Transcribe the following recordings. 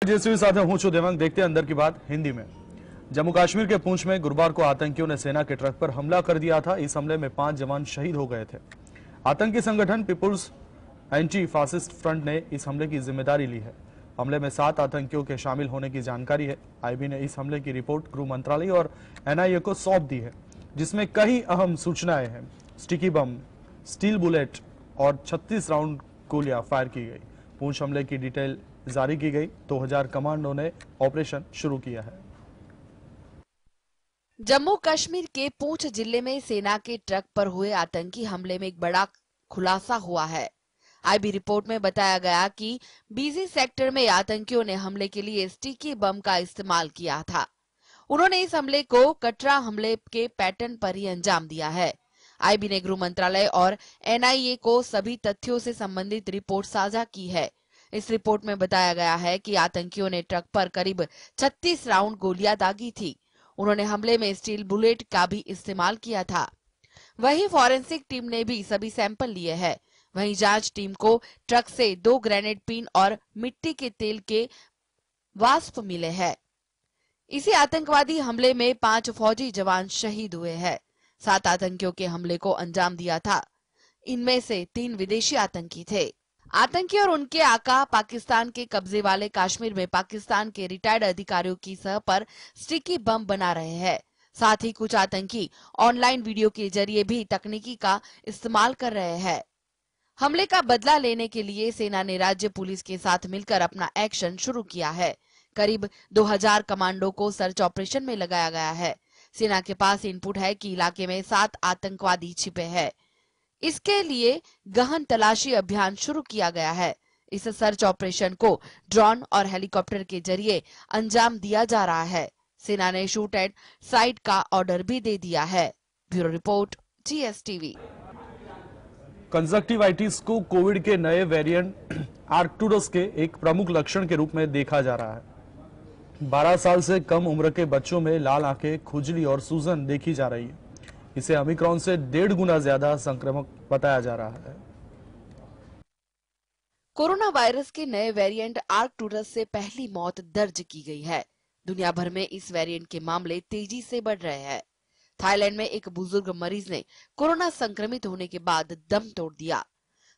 तेजस्वी साथ हूं छु देवांग। देखते हैं अंदर की बात हिंदी में। जम्मू कश्मीर के पुंछ में गुरुवार को आतंकियों ने सेना के ट्रक पर हमला कर दिया था। इस हमले में 5 जवान शहीद हो गए थे। आतंकी संगठन पीपुल्स एंटी फासिस्ट फ्रंट ने इस हमले की जिम्मेदारी ली है। हमले में 7 आतंकियों के शामिल होने की जानकारी है। आईबी ने इस हमले की रिपोर्ट गृह मंत्रालय और एनआईए को सौंप दी है, जिसमें कई अहम सूचनाएं हैं। स्टिकी बम, स्टील बुलेट और 36 राउंड गोलियां फायर की गई। पुंछ हमले की डिटेल जारी की गई। 2000 कमांडो ने ऑपरेशन शुरू किया है। जम्मू कश्मीर के पुंछ जिले में सेना के ट्रक पर हुए आतंकी हमले में एक बड़ा खुलासा हुआ है। आईबी रिपोर्ट में बताया गया कि बीजी सेक्टर में आतंकियों ने हमले के लिए स्टिकी बम का इस्तेमाल किया था। उन्होंने इस हमले को कटरा हमले के पैटर्न पर ही अंजाम दिया है। आईबी ने गृह मंत्रालय और एनआईए को सभी तथ्यों से संबंधित रिपोर्ट साझा की है। इस रिपोर्ट में बताया गया है कि आतंकियों ने ट्रक पर करीब 36 राउंड गोलियां दागी थी। उन्होंने हमले में स्टील बुलेट का भी इस्तेमाल किया था। वहीं फॉरेंसिक टीम ने भी सभी सैंपल लिए हैं। वहीं जांच टीम को ट्रक से 2 ग्रेनेड पिन और मिट्टी के तेल के वाष्प मिले हैं। इसी आतंकवादी हमले में 5 फौजी जवान शहीद हुए हैं। 7 आतंकियों के हमले को अंजाम दिया था। इनमें से 3 विदेशी आतंकी थे। आतंकी और उनके आका पाकिस्तान के कब्जे वाले कश्मीर में पाकिस्तान के रिटायर्ड अधिकारियों की सह पर स्टिकी बम बना रहे हैं। साथ ही कुछ आतंकी ऑनलाइन वीडियो के जरिए भी तकनीकी का इस्तेमाल कर रहे हैं। हमले का बदला लेने के लिए सेना ने राज्य पुलिस के साथ मिलकर अपना एक्शन शुरू किया है। करीब 2000 कमांडो को सर्च ऑपरेशन में लगाया गया है। सेना के पास इनपुट है कि इलाके में 7 आतंकवादी छिपे हैं। इसके लिए गहन तलाशी अभियान शुरू किया गया है। इस सर्च ऑपरेशन को ड्रोन और हेलीकॉप्टर के जरिए अंजाम दिया जा रहा है। सेना ने शूट एट साइट का ऑर्डर भी दे दिया है। Bureau report, GSTV। कंजक्टिवाइटिस को कोविड के नए वेरिएंट आर्कटूरस के एक प्रमुख लक्षण के रूप में देखा जा रहा है। 12 साल से कम उम्र के बच्चों में लाल आंखें, खुजली और सूजन देखी जा रही है। इसे ओमिक्रॉन से 1.5 गुना ज्यादा संक्रामक बताया जा रहा है। कोरोना वायरस के नए वेरिएंट आर्कटूरस से पहली मौत दर्ज की गई है। दुनिया भर में इस वेरिएंट के मामले तेजी से बढ़ रहे हैं। थाईलैंड में एक बुजुर्ग मरीज ने कोरोना संक्रमित होने के बाद दम तोड़ दिया।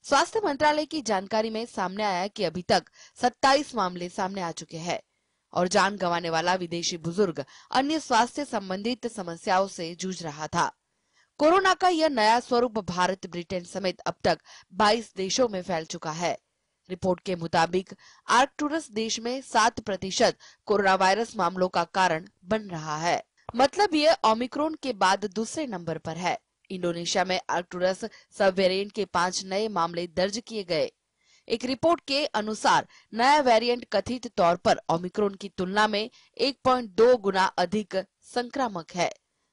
स्वास्थ्य मंत्रालय की जानकारी में सामने आया कि अभी तक 27 मामले सामने आ चुके हैं और जान गंवाने वाला विदेशी बुजुर्ग अन्य स्वास्थ्य संबंधित समस्याओं से जूझ रहा था। कोरोना का यह नया स्वरूप भारत, ब्रिटेन समेत अब तक 22 देशों में फैल चुका है। रिपोर्ट के मुताबिक आर्कटूरस देश में 7% कोरोना वायरस मामलों का कारण बन रहा है। मतलब यह ओमिक्रॉन के बाद दूसरे नंबर पर है। इंडोनेशिया में आर्कटूरस सब वेरिएंट के 5 नए मामले दर्ज किए गए। एक रिपोर्ट के अनुसार नया वेरिएंट कथित तौर पर ओमिक्रॉन की तुलना में 1.2 गुना अधिक संक्रामक है।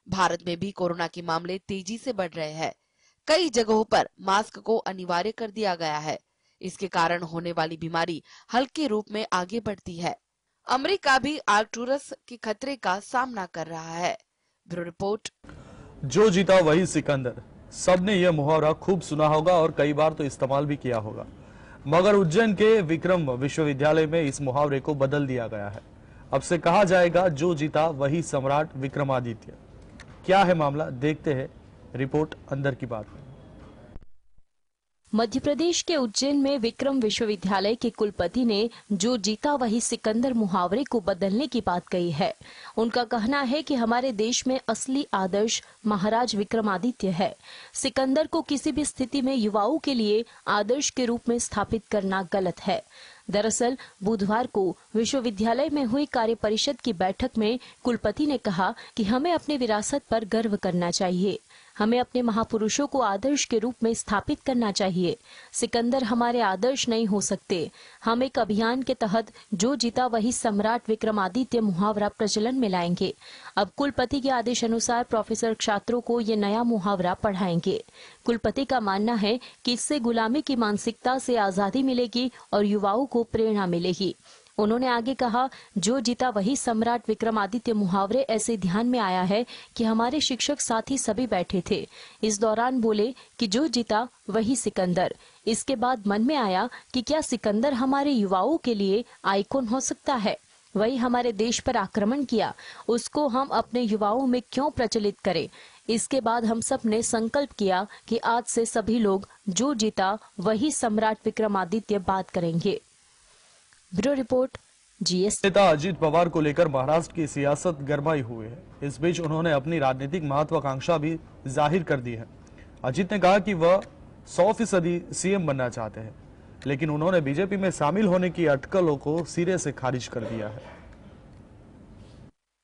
भारत में भी कोरोना के मामले तेजी से बढ़ रहे हैं। कई जगहों पर मास्क को अनिवार्य कर दिया गया है। इसके कारण होने वाली बीमारी हल्के रूप में आगे बढ़ती है। अमेरिका भी आर्कटूरस के खतरे का सामना कर रहा है। Bureau report. जो जीता वही सिकंदर। सबने यह मुहावरा खूब सुना होगा और कई बार तो इस्तेमाल भी किया होगा, मगर उज्जैन के विक्रम विश्वविद्यालय में इस मुहावरे को बदल दिया गया है। अब से कहा जाएगा, जो जीता वही सम्राट विक्रमादित्य। क्या है मामला, देखते हैं रिपोर्ट अंदर की बात में। मध्य प्रदेश के उज्जैन में विक्रम विश्वविद्यालय के कुलपति ने जो जीता वही सिकंदर मुहावरे को बदलने की बात कही है। उनका कहना है कि हमारे देश में असली आदर्श महाराज विक्रमादित्य है। सिकंदर को किसी भी स्थिति में युवाओं के लिए आदर्श के रूप में स्थापित करना गलत है। दरअसल बुधवार को विश्वविद्यालय में हुई कार्य परिषद की बैठक में कुलपति ने कहा कि हमें अपने विरासत पर गर्व करना चाहिए। हमें अपने महापुरुषों को आदर्श के रूप में स्थापित करना चाहिए। सिकंदर हमारे आदर्श नहीं हो सकते। हम एक अभियान के तहत जो जीता वही सम्राट विक्रमादित्य मुहावरा प्रचलन में लाएंगे। अब कुलपति के आदेश अनुसार प्रोफेसर छात्रों को ये नया मुहावरा पढ़ाएंगे। कुलपति का मानना है कि इससे गुलामी की मानसिकता से आजादी मिलेगी और युवाओं को प्रेरणा मिलेगी। उन्होंने आगे कहा, जो जीता वही सम्राट विक्रमादित्य मुहावरे ऐसे ध्यान में आया है कि हमारे शिक्षक साथी सभी बैठे थे। इस दौरान बोले कि जो जीता वही सिकंदर। इसके बाद मन में आया कि क्या सिकंदर हमारे युवाओं के लिए आइकॉन हो सकता है। वही हमारे देश पर आक्रमण किया, उसको हम अपने युवाओं में क्यों प्रचलित करें। इसके बाद हम सब ने संकल्प किया कि आज से सभी लोग जो जीता वही सम्राट विक्रमादित्य बात करेंगे। Bureau report, GS। नेता अजीत पवार को लेकर महाराष्ट्र की सियासत गरमाई हुई है। इस बीच उन्होंने अपनी राजनीतिक महत्वाकांक्षा भी जाहिर कर दी है। अजीत ने कहा कि वह 100% सीएम बनना चाहते हैं, लेकिन उन्होंने बीजेपी में शामिल होने की अटकलों को सिरे से खारिज कर दिया है।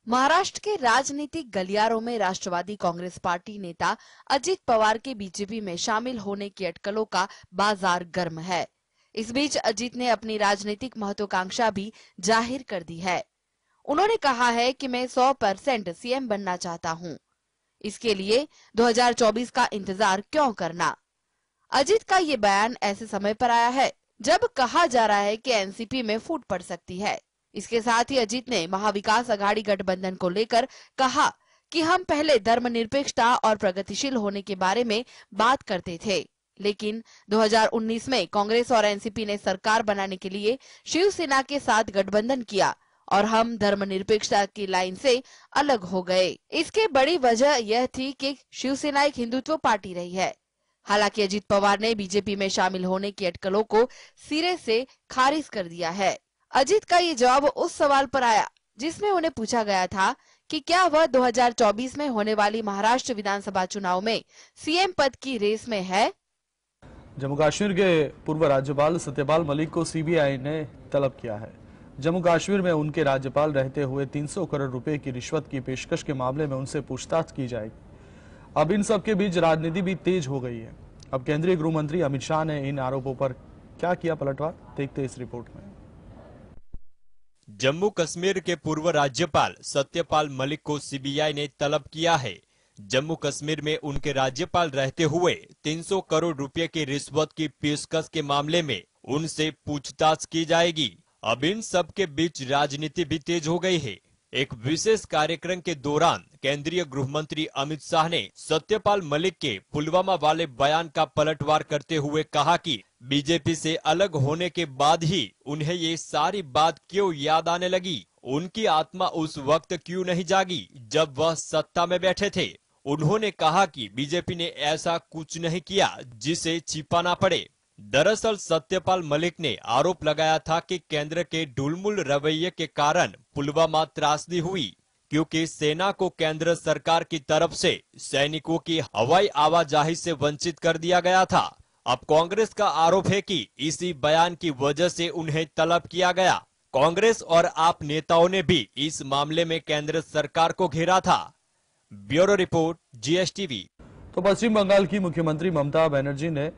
महाराष्ट्र के राजनीतिक गलियारों में राष्ट्रवादी कांग्रेस पार्टी नेता अजीत पवार के बीजेपी में शामिल होने की अटकलों का बाजार गर्म है। इस बीच अजीत ने अपनी राजनीतिक महत्वाकांक्षा भी जाहिर कर दी है। उन्होंने कहा है कि मैं 100% सीएम बनना चाहता हूं। इसके लिए 2024 का इंतजार क्यों करना। अजीत का ये बयान ऐसे समय पर आया है जब कहा जा रहा है कि एनसीपी में फूट पड़ सकती है। इसके साथ ही अजीत ने महाविकास अघाड़ी गठबंधन को लेकर कहा कि हम पहले धर्मनिरपेक्षता और प्रगतिशील होने के बारे में बात करते थे, लेकिन 2019 में कांग्रेस और एनसीपी ने सरकार बनाने के लिए शिवसेना के साथ गठबंधन किया और हम धर्मनिरपेक्षता की लाइन से अलग हो गए। इसकी बड़ी वजह यह थी कि शिवसेना एक हिंदुत्व पार्टी रही है। हालांकि अजीत पवार ने बीजेपी में शामिल होने की अटकलों को सिरे से खारिज कर दिया है। अजीत का ये जवाब उस सवाल पर आया जिसमें उन्हें पूछा गया था कि क्या वह 2024 में होने वाली महाराष्ट्र विधानसभा चुनाव में सीएम पद की रेस में है। जम्मू कश्मीर के पूर्व राज्यपाल सत्यपाल मलिक को सीबीआई ने तलब किया है। जम्मू कश्मीर में उनके राज्यपाल रहते हुए 300 करोड़ रुपए की रिश्वत की पेशकश के मामले में उनसे पूछताछ की जाएगी। अब इन सब के बीच राजनीति भी तेज हो गई है। अब केंद्रीय गृह मंत्री अमित शाह ने इन आरोपों पर क्या किया पलटवार, देखते इस रिपोर्ट में। जम्मू कश्मीर के पूर्व राज्यपाल सत्यपाल मलिक को सीबीआई ने तलब किया है। जम्मू कश्मीर में उनके राज्यपाल रहते हुए 300 करोड़ रुपए की रिश्वत की पेशकश के मामले में उनसे पूछताछ की जाएगी। अब इन सब के बीच राजनीति भी तेज हो गई है। एक विशेष कार्यक्रम के दौरान केंद्रीय गृह मंत्री अमित शाह ने सत्यपाल मलिक के पुलवामा वाले बयान का पलटवार करते हुए कहा कि बीजेपी से अलग होने के बाद ही उन्हें ये सारी बात क्यों याद आने लगी। उनकी आत्मा उस वक्त क्यों नहीं जागी जब वह सत्ता में बैठे थे। उन्होंने कहा कि बीजेपी ने ऐसा कुछ नहीं किया जिसे छिपाना पड़े। दरअसल सत्यपाल मलिक ने आरोप लगाया था कि केंद्र के ढुलमुल रवैये के कारण पुलवामा त्रासदी हुई, क्योंकि सेना को केंद्र सरकार की तरफ से सैनिकों की हवाई आवाजाही से वंचित कर दिया गया था। अब कांग्रेस का आरोप है कि इसी बयान की वजह से उन्हें तलब किया गया। कांग्रेस और आप नेताओं ने भी इस मामले में केंद्र सरकार को घेरा था। Bureau report, GSTV। तो पश्चिम बंगाल की मुख्यमंत्री ममता बनर्जी ने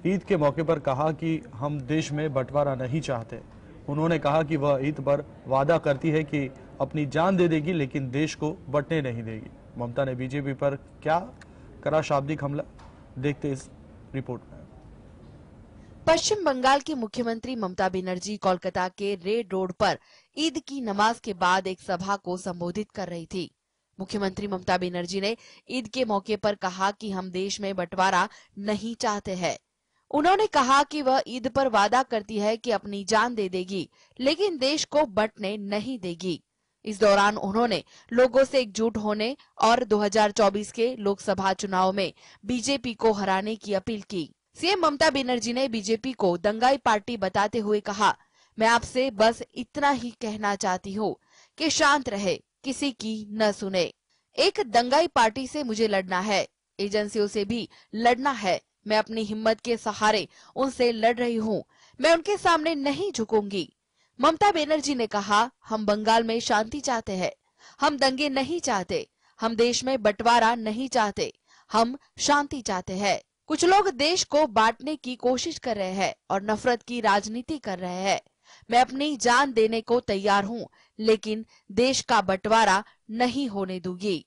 ईद के मौके पर कहा कि हम देश में बंटवारा नहीं चाहते। उन्होंने कहा कि वह ईद पर वादा करती है कि अपनी जान दे देगी, लेकिन देश को बंटने नहीं देगी। ममता ने बीजेपी पर क्या करा शाब्दिक हमला, देखते इस रिपोर्ट में। पश्चिम बंगाल की मुख्यमंत्री ममता बनर्जी कोलकाता के रेड रोड पर ईद की नमाज के बाद एक सभा को संबोधित कर रही थी। मुख्यमंत्री ममता बनर्जी ने ईद के मौके पर कहा कि हम देश में बंटवारा नहीं चाहते हैं। उन्होंने कहा कि वह ईद पर वादा करती है कि अपनी जान दे देगी, लेकिन देश को बंटने नहीं देगी। इस दौरान उन्होंने लोगों से एकजुट होने और 2024 के लोकसभा चुनाव में बीजेपी को हराने की अपील की। सीएम ममता बनर्जी ने बीजेपी को दंगाई पार्टी बताते हुए कहा, मैं आपसे बस इतना ही कहना चाहती हूँ कि शांत रहे, किसी की न सुने। एक दंगाई पार्टी से मुझे लड़ना है, एजेंसियों से भी लड़ना है। मैं अपनी हिम्मत के सहारे उनसे लड़ रही हूँ, मैं उनके सामने नहीं झुकूंगी। ममता बनर्जी ने कहा, हम बंगाल में शांति चाहते हैं, हम दंगे नहीं चाहते, हम देश में बंटवारा नहीं चाहते, हम शांति चाहते हैं। कुछ लोग देश को बांटने की कोशिश कर रहे हैं और नफरत की राजनीति कर रहे हैं। मैं अपनी जान देने को तैयार हूँ, लेकिन देश का बंटवारा नहीं होने दूंगी।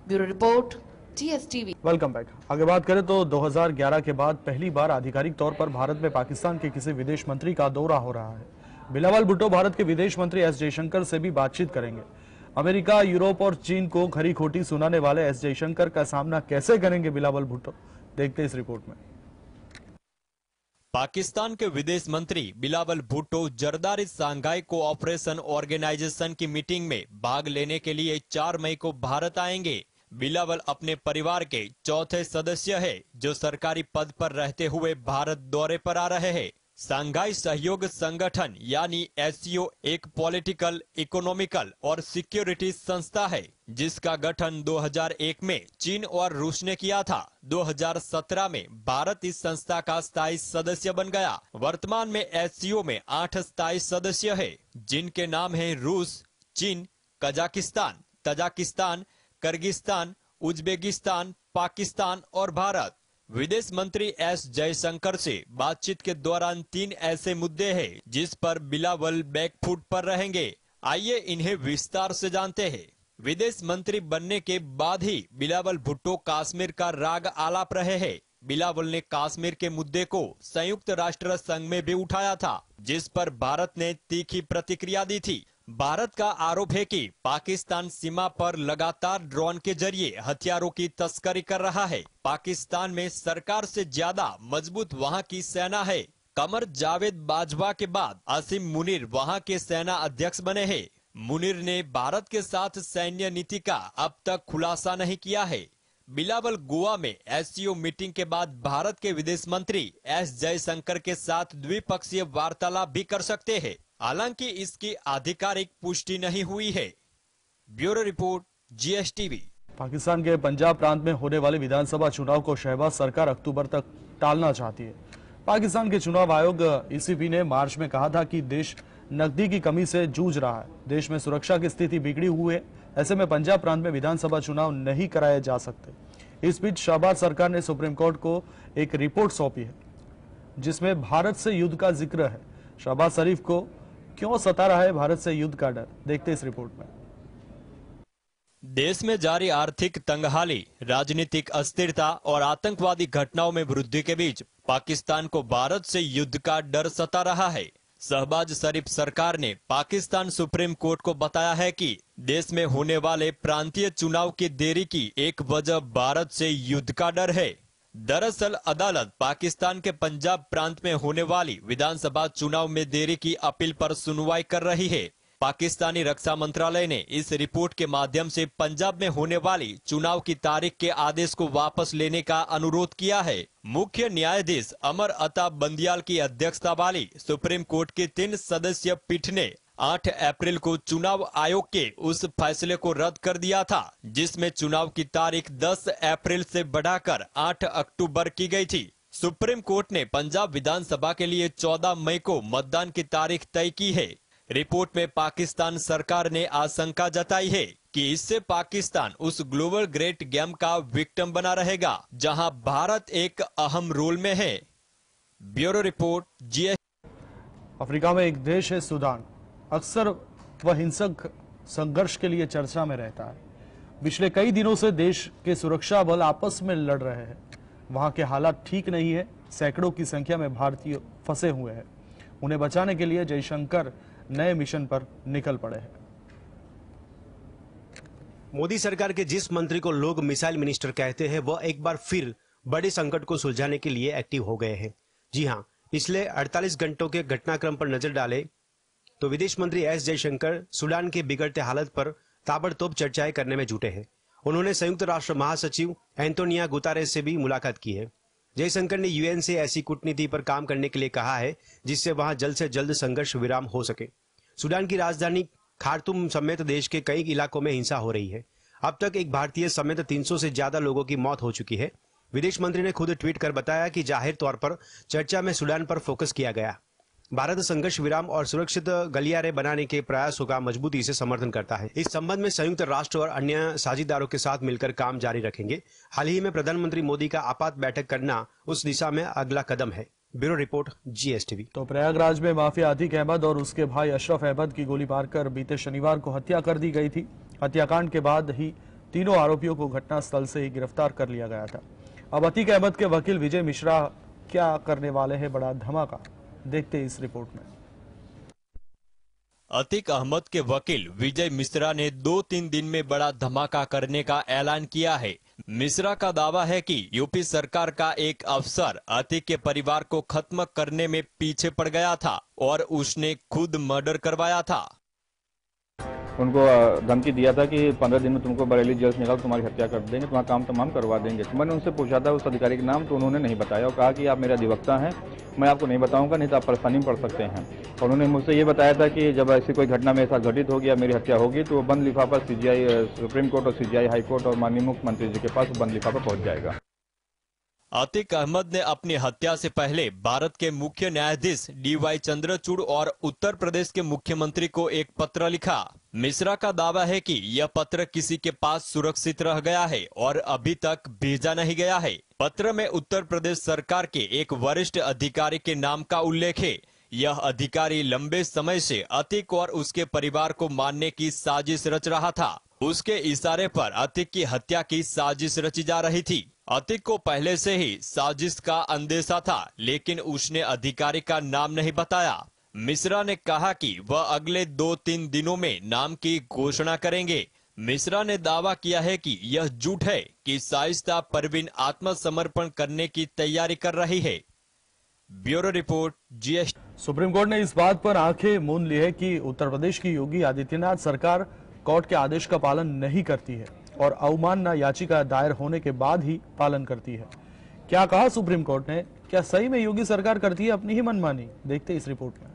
Bureau report, GSTV। Welcome back. आगे बात करें तो 2011 के बाद पहली बार आधिकारिक तौर पर भारत में पाकिस्तान के किसी विदेश मंत्री का दौरा हो रहा है। बिलावल भुट्टो भारत के विदेश मंत्री एस जयशंकर से भी बातचीत करेंगे। अमेरिका, यूरोप और चीन को खरी खोटी सुनाने वाले एस जयशंकर का सामना कैसे करेंगे बिलावल भुट्टो, देखते हैं इस रिपोर्ट में। पाकिस्तान के विदेश मंत्री Bilawal Bhutto Zardari Shanghai cooperation organisation की मीटिंग में भाग लेने के लिए 4 मई को भारत आएंगे। बिलावल अपने परिवार के चौथे सदस्य है जो सरकारी पद पर रहते हुए भारत दौरे पर आ रहे हैं। शंघाई सहयोग संगठन यानी एससीओ एक पॉलिटिकल, इकोनॉमिकल और सिक्योरिटी संस्था है जिसका गठन 2001 में चीन और रूस ने किया था। 2017 में भारत इस संस्था का स्थायी सदस्य बन गया। वर्तमान में एससीओ में 8 स्थायी सदस्य है जिनके नाम है रूस, चीन, Kazakhstan, Tajikistan, Kyrgyzstan, Uzbekistan, Pakistan और भारत। विदेश मंत्री एस जयशंकर से बातचीत के दौरान 3 ऐसे मुद्दे हैं जिस पर बिलावल बैकफुट पर रहेंगे। आइए इन्हें विस्तार से जानते हैं। विदेश मंत्री बनने के बाद ही बिलावल भुट्टो कश्मीर का राग आलाप रहे हैं। बिलावल ने कश्मीर के मुद्दे को संयुक्त राष्ट्र संघ में भी उठाया था जिस पर भारत ने तीखी प्रतिक्रिया दी थी। भारत का आरोप है कि पाकिस्तान सीमा पर लगातार ड्रोन के जरिए हथियारों की तस्करी कर रहा है। पाकिस्तान में सरकार से ज्यादा मजबूत वहां की सेना है। कमर जावेद बाजवा के बाद आसिम मुनीर वहां के सेना अध्यक्ष बने हैं। मुनीर ने भारत के साथ सैन्य नीति का अब तक खुलासा नहीं किया है। बिलावल गोवा में एससीओ मीटिंग के बाद भारत के विदेश मंत्री एस जयशंकर के साथ द्विपक्षीय वार्तालाप भी कर सकते हैं। हालांकि इसकी आधिकारिक पुष्टि नहीं हुई है। Bureau report, GSTV। पाकिस्तान के पंजाब प्रांत में होने वाले विधानसभा चुनाव को शहबाज सरकार अक्टूबर तक टालना चाहती है। पाकिस्तान के चुनाव आयोग ECP ने मार्च में कहा था कि देश नकदी की कमी से जूझ रहा है। देश में सुरक्षा की स्थिति बिगड़ी हुई है। ऐसे में पंजाब प्रांत में विधानसभा चुनाव नहीं कराए जा सकते। इस बीच शहबाज सरकार ने सुप्रीम कोर्ट को एक रिपोर्ट सौंपी है जिसमें भारत से युद्ध का जिक्र है। शहबाज शरीफ को क्यों सता रहा है भारत से युद्ध का डर, देखते इस रिपोर्ट में। देश में जारी आर्थिक तंगहाली, राजनीतिक अस्थिरता और आतंकवादी घटनाओं में वृद्धि के बीच पाकिस्तान को भारत से युद्ध का डर सता रहा है। शहबाज शरीफ सरकार ने पाकिस्तान सुप्रीम कोर्ट को बताया है कि देश में होने वाले प्रांतीय चुनाव की देरी की एक वजह भारत से युद्ध का डर है। दरअसल अदालत पाकिस्तान के पंजाब प्रांत में होने वाली विधानसभा चुनाव में देरी की अपील पर सुनवाई कर रही है। पाकिस्तानी रक्षा मंत्रालय ने इस रिपोर्ट के माध्यम से पंजाब में होने वाली चुनाव की तारीख के आदेश को वापस लेने का अनुरोध किया है। मुख्य न्यायाधीश अमर अता बंदियाल की अध्यक्षता वाली सुप्रीम कोर्ट की 3 सदस्यीय पीठ ने 8 अप्रैल को चुनाव आयोग के उस फैसले को रद्द कर दिया था जिसमें चुनाव की तारीख 10 अप्रैल से बढ़ाकर 8 अक्टूबर की गई थी। सुप्रीम कोर्ट ने पंजाब विधानसभा के लिए 14 मई को मतदान की तारीख तय की है। रिपोर्ट में पाकिस्तान सरकार ने आशंका जताई है कि इससे पाकिस्तान उस ग्लोबल ग्रेट गेम का विक्टिम बना रहेगा जहां भारत एक अहम रोल में है। Bureau report, GS। अफ्रीका में एक देश है सूडान। अक्सर वह हिंसक संघर्ष के लिए चर्चा में रहता है। पिछले कई दिनों से देश के सुरक्षा बल आपस में लड़ रहे हैं। वहां के हालात ठीक नहीं है। सैकड़ों की संख्या में भारतीय फंसे हुए हैं। उन्हें बचाने के लिए जयशंकर नए मिशन पर निकल पड़े हैं। मोदी सरकार के जिस मंत्री को लोग मिसाइल मिनिस्टर कहते हैं वह एक बार फिर बड़े संकट को सुलझाने के लिए एक्टिव हो गए हैं। जी हां, पिछले 48 घंटों के घटनाक्रम पर नजर डालें तो विदेश मंत्री एस जयशंकर सूडान के बिगड़ते हालत पर ताबड़तोड़ चर्चाएं करने में जुटे हैं। उन्होंने संयुक्त राष्ट्र महासचिव एंटोनियो गुतेरेस से भी मुलाकात की है। जयशंकर ने UN से ऐसी कूटनीति पर काम करने के लिए कहा है जिससे वहां जल्द से जल्द संघर्ष विराम हो सके। सूडान की राजधानी खार्तूम समेत देश के कई इलाकों में हिंसा हो रही है। अब तक एक भारतीय समेत 300 से ज्यादा लोगों की मौत हो चुकी है। विदेश मंत्री ने खुद ट्वीट कर बताया कि जाहिर तौर पर चर्चा में सूडान पर फोकस किया गया। भारत संघर्ष विराम और सुरक्षित गलियारे बनाने के प्रयासों का मजबूती से समर्थन करता है। इस संबंध में संयुक्त राष्ट्र और अन्य साझेदारों के साथ मिलकर काम जारी रखेंगे। हाल ही में प्रधानमंत्री मोदी का आपात बैठक करना उस दिशा में अगला कदम है। Bureau report, GSTV। तो प्रयागराज में माफिया अतीक अहमद और उसके भाई अशरफ अहमद की गोली मारकर बीते शनिवार को हत्या कर दी गई थी। हत्याकांड के बाद ही तीनों आरोपियों को घटनास्थल से ही गिरफ्तार कर लिया गया था। अब अतीक अहमद के वकील विजय मिश्रा क्या करने वाले हैं बड़ा धमाका, देखते इस रिपोर्ट में। अतीक अहमद के वकील विजय मिश्रा ने 2-3 दिन में बड़ा धमाका करने का ऐलान किया है। मिश्रा का दावा है कि यूपी सरकार का एक अफसर अतीक के परिवार को खत्म करने में पीछे पड़ गया था और उसने खुद मर्डर करवाया था। उनको धमकी दिया था कि 15 दिन में तुमको बरेली जेल से निकाल तुम्हारी हत्या कर देंगे, तुम्हारा काम तमाम करवा देंगे। मैंने उनसे पूछा था उस अधिकारी का नाम, तो उन्होंने नहीं बताया और कहा कि आप मेरा अधिवक्ता हैं, मैं आपको नहीं बताऊंगा, नहीं तो आप परेशानी में पड़ सकते हैं। और उन्होंने मुझसे ये बताया था कि जब ऐसी कोई घटना मेरे साथ घटित होगी या मेरी हत्या होगी तो बंद लिफाफा सीजीआई सुप्रीम कोर्ट और सीजीआई हाई कोर्ट और माननीय मुख्यमंत्री जी के पास बंद लिफाफा पहुंच जाएगा। अतीक अहमद ने अपनी हत्या से पहले भारत के मुख्य न्यायाधीश DY चंद्रचूड़ और उत्तर प्रदेश के मुख्यमंत्री को एक पत्र लिखा। मिश्रा का दावा है कि यह पत्र किसी के पास सुरक्षित रह गया है और अभी तक भेजा नहीं गया है। पत्र में उत्तर प्रदेश सरकार के एक वरिष्ठ अधिकारी के नाम का उल्लेख है। यह अधिकारी लंबे समय से अतीक और उसके परिवार को मारने की साजिश रच रहा था। उसके इशारे पर अतीक की हत्या की साजिश रची जा रही थी। अतीक को पहले से ही साजिश का अंदेशा था, लेकिन उसने अधिकारी का नाम नहीं बताया। मिश्रा ने कहा कि वह अगले 2-3 दिनों में नाम की घोषणा करेंगे। मिश्रा ने दावा किया है कि यह झूठ है कि शाइस्ता परवीन आत्मसमर्पण करने की तैयारी कर रही है। Bureau report GST। Supreme court ने इस बात पर आंखें मूंद ली है कि उत्तर प्रदेश की योगी आदित्यनाथ सरकार कोर्ट के आदेश का पालन नहीं करती है और अवमानना याचिका दायर होने के बाद ही पालन करती है। क्या कहा सुप्रीम कोर्ट ने? क्या सही में योगी सरकार करती है अपनी ही मनमानी? देखते इस रिपोर्ट में।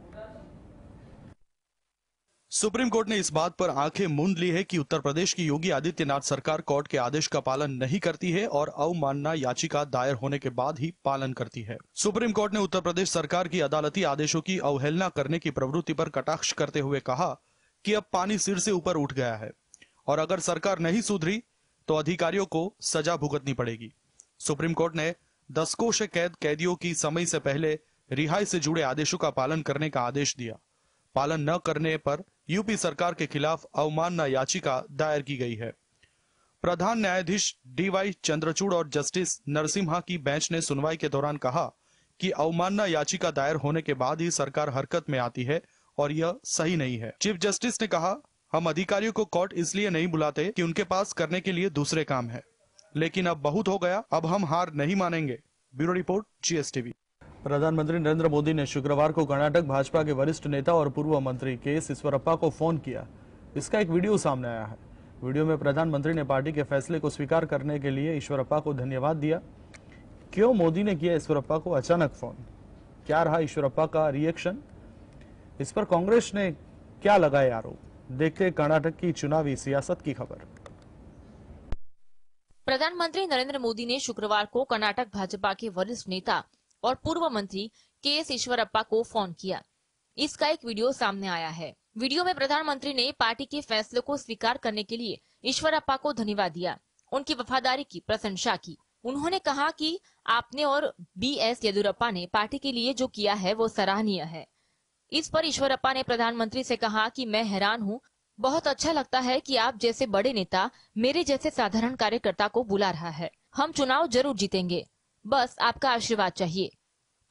सुप्रीम कोर्ट ने इस बात पर आंखें मूंद ली है कि उत्तर प्रदेश की योगी आदित्यनाथ सरकार कोर्ट के आदेश का पालन नहीं करती है और अवमानना याचिका दायर होने के बाद ही पालन करती है। सुप्रीम कोर्ट ने उत्तर प्रदेश सरकार की अदालती आदेशों की अवहेलना करने की प्रवृत्ति पर कटाक्ष करते हुए कहा कि अब पानी सिर से ऊपर उठ गया है और अगर सरकार नहीं सुधरी तो अधिकारियों को सजा भुगतनी पड़ेगी। सुप्रीम कोर्ट ने दशकों से कैद कैदियों की समय से पहले रिहाई से जुड़े आदेशों का पालन करने का आदेश दिया। पालन न करने पर यूपी सरकार के खिलाफ अवमानना याचिका दायर की गई है। प्रधान न्यायाधीश DY चंद्रचूड़ और जस्टिस नरसिम्हा की बेंच ने सुनवाई के दौरान कहा कि अवमानना याचिका दायर होने के बाद ही सरकार हरकत में आती है और यह सही नहीं है। चीफ जस्टिस ने कहा, हम अधिकारियों को कोर्ट इसलिए नहीं बुलाते कि उनके पास करने के लिए दूसरे काम है, लेकिन अब बहुत हो गया, अब हम हार नहीं मानेंगे। Bureau report GSTV। प्रधानमंत्री नरेंद्र मोदी ने शुक्रवार को कर्नाटक भाजपा के वरिष्ठ नेता और पूर्व मंत्री KS ईश्वरप्पा को फोन किया। इसका एक वीडियो सामने आया है। वीडियो में प्रधानमंत्री ने पार्टी के फैसले को स्वीकार करने के लिए ईश्वरप्पा को धन्यवाद दिया। क्यों मोदी ने किया ईश्वरप्पा को अचानक फोन? क्या रहा ईश्वरप्पा का रिएक्शन? इस पर कांग्रेस ने क्या लगाए आरोप? देखते कर्नाटक की चुनावी सियासत की खबर। प्रधानमंत्री नरेंद्र मोदी ने शुक्रवार को कर्नाटक भाजपा के वरिष्ठ नेता और पूर्व मंत्री KS ईश्वरप्पा को फोन किया। इसका एक वीडियो सामने आया है। वीडियो में प्रधानमंत्री ने पार्टी के फैसले को स्वीकार करने के लिए ईश्वरप्पा को धन्यवाद दिया, उनकी वफादारी की प्रशंसा की। उन्होंने कहा कि आपने और BS येदियुरप्पा ने पार्टी के लिए जो किया है वो सराहनीय है। इस पर ईश्वरप्पा ने प्रधानमंत्री से कहा कि मैं हैरान हूँ, बहुत अच्छा लगता है कि आप जैसे बड़े नेता मेरे जैसे साधारण कार्यकर्ता को बुला रहा है। हम चुनाव जरूर जीतेंगे, बस आपका आशीर्वाद चाहिए।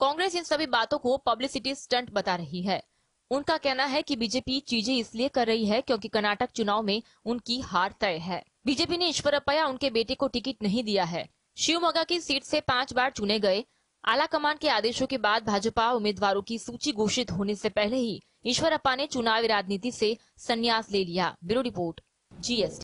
कांग्रेस इन सभी बातों को पब्लिसिटी स्टंट बता रही है। उनका कहना है कि बीजेपी चीजें इसलिए कर रही है क्योंकि कर्नाटक चुनाव में उनकी हार तय है। बीजेपी ने ईश्वरप्पा या उनके बेटे को टिकट नहीं दिया है। शिवमोगा की सीट से 5 बार चुने गए। आला कमान के आदेशों के बाद भाजपा उम्मीदवारों की सूची घोषित होने से पहले ही ईश्वरप्पा ने चुनावी राजनीति से संन्यास ले लिया। Bureau report GST।